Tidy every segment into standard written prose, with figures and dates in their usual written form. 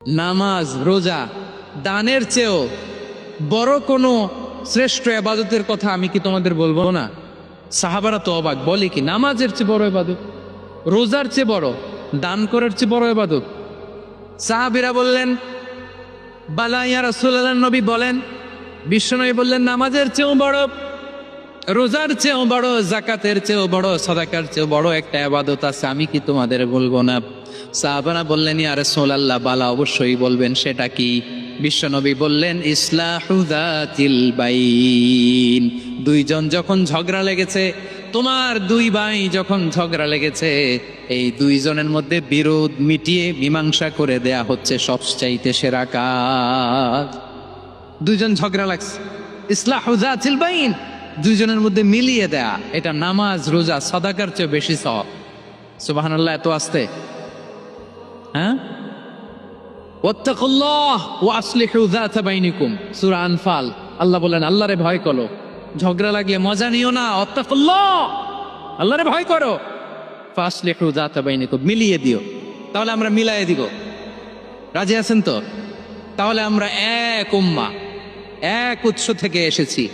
নামাজ, রোজা, দানের চেয়েও বড় কোনো শ্রেষ্ঠ ইবাদতের কথা আমি কি তোমাদের বলবো না? সাহাবারা তো অবাক, বলে কি নামাজের চেয়ে বড় ইবাদত, রোজার চেয়ে বড়, দান করার চেয়ে বড় ইবাদত? সাহাবীরা বললেন বালা ইয়া রাসূলুল্লাহ, নবী বলেন। বিশ্বনবী বললেন নামাজের চেয়েও বড়, রোজার চেয়েও বড়, যাকাতের চেয়েও বড়, সাদাকার চেয়েও বড় একটা ইবাদত আছে, আমি কি তোমাদের বলবো না? সাহাবারা বললেন ইয়া রাসূলুল্লাহ, বালা অবশ্যই বলবেন, সেটা কি? বিশ্বনবী বললেন ইসলাহু যাতিল বাইন। দুইজন যখন ঝগড়া লেগেছে, তোমার দুই ভাই যখন ঝগড়া লেগেছে, এই দুইজনের মধ্যে বিরোধ মিটিয়ে মীমাংসা করে দেয়া হচ্ছে সবচাইতে সেরা কাজ। দুইজন ঝগড়া লাগছে, ইসলাহু যাতিল বাইন, দুইজনের মধ্যে মিলিয়ে দেয়া, এটা নামাজ, রোজা, সাদাকার চেয়ে বেশি সওয়াব। সুবহানাল্লাহ, এত আসতে হ্যাঁ। ওয়াত্তাকুল্লাহ ওয়া আসলিহু যাতা বাইনিকুম, সূরা আনফাল। আল্লাহ বলেন আল্লাহরে ভয় করো, ঝগড়া লাগিয়ে মজা নিও না। ওয়াত্তাকুল্লাহ, আল্লাহরে ভয় করো, ফাসলিহু যাতা বাইনিকুম, মিলিয়ে দিও। তাহলে আমরা মিলায়ে দিব, রাজি আছেন তো? তাহলে আমরা এক উম্মাহ, এক উৎস থেকে এসেছি,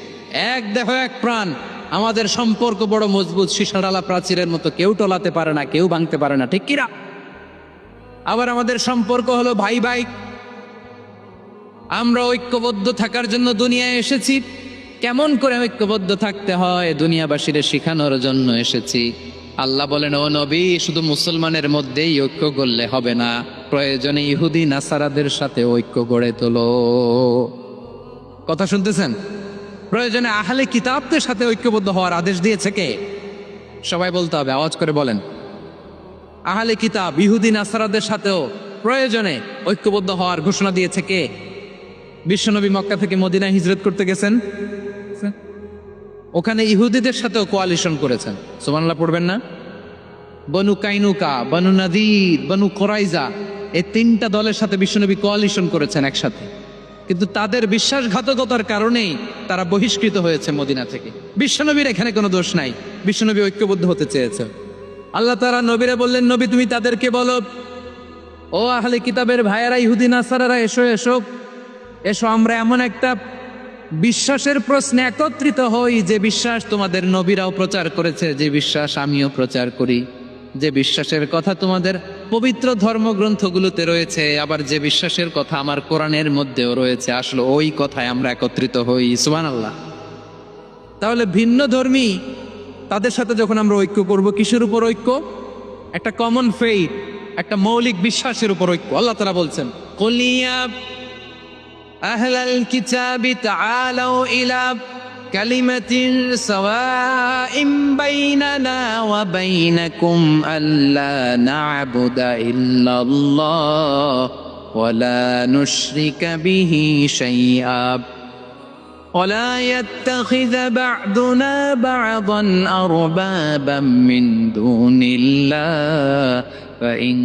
এক দেহ এক প্রাণ, আমাদের সম্পর্ক বড় মজবুত, সীসাডালা প্রাচীরের মতো, কেউ টলাতে পারে না, কেউ ভাঙতে পারে না, ঠিক কিনা? আবার আমাদের সম্পর্ক হলো ভাই ভাই, আমরা ঐক্যবদ্ধ থাকার জন্য দুনিয়ায় এসেছি। কেমন করে ঐক্যবদ্ধ থাকতে হয় দুনিয়াবাসীর শেখানোর জন্য এসেছি। আল্লাহ বলেন ও নবী, শুধু মুসলমানের মধ্যেই ঐক্য গড়লে হবে না, প্রয়োজনে ইহুদি নাসারাদের সাথে ঐক্য গড়ে তোলো। কথা শুনতেছেন? প্রয়োজনে আহলে কিতাবদের সাথে ঐক্যবদ্ধ হওয়ার আদেশ দিয়েছে কে? সবাই বলতে হবে, আওয়াজ করে বলেন। আহলে কিতাব ইহুদি নাসারাদের সাথেও প্রয়োজনে ঐক্যবদ্ধ হওয়ার ঘোষণা দিয়েছে কে? বিশ্বনবী মক্কা থেকে মদিনায় হিজরত করতে গেছেন, ওখানে ইহুদিদের সাথেও কোয়ালিশন করেছেন। সুবহানাল্লাহ পড়বেন না? বনু কাইনুকা, বনু নাদির, বনু কোরাইজা, এই তিনটা দলের সাথে বিশ্বনবী কোয়ালিশন করেছেন একসাথে, কিন্তু তাদের বিশ্বাসঘাতকতার কারণেই তারা বহিষ্কৃত হয়েছে মদিনা থেকে। বিশ্বনবীর এখানে কোনো দোষ নাই, বিশ্বনবী ঐক্যবদ্ধ হতে চেয়েছে। আল্লাহ তাআলা নবীরে বললেন, নবী তুমি তাদেরকে বলো, ও আহলে কিতাবের ভাইয়েরা, ইহুদি নাসারারা, এসো এসো এসো, আমরা এমন একটা বিশ্বাসের প্রশ্নে একত্রিত হই, যে বিশ্বাস তোমাদের নবীরাও প্রচার করেছে, যে বিশ্বাস আমিও প্রচার করি, যে বিশ্বাসের কথা তোমাদের পবিত্র ধর্মগ্রন্থগুলোতে রয়েছে, আবার যে বিশ্বাসের কথা আমার কোরআনের মধ্যেও রয়েছে, আসলে ওই কথায় আমরা একত্রিত হই। সুবহানাল্লাহ। তাহলে ভিন্ন ধর্মী তাদের সাথে যখন আমরা ঐক্য করব, কিসের উপর ঐক্য? একটা কমন ফেইথ, একটা মৌলিক বিশ্বাসের উপর ঐক্য। আল্লাহ তাআলা বলছেন কুল ইয়া আহলাল কিতাবি তাআলাউ ইলা কালিমাতিন সাওয়াইন বাইনানা ওয়া বাইনাকুম আল্লা না'বুদা ইল্লাল্লাহ ওয়া লা নুশরিকা বিহি শাইআ ولا يتخذ بعضنا بعضا أربابا من دون الله فإن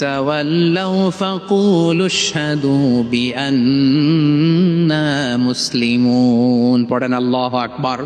تولوا فقولوا اشهدوا بأننا مسلمون. পড়েন আল্লাহু আকবার।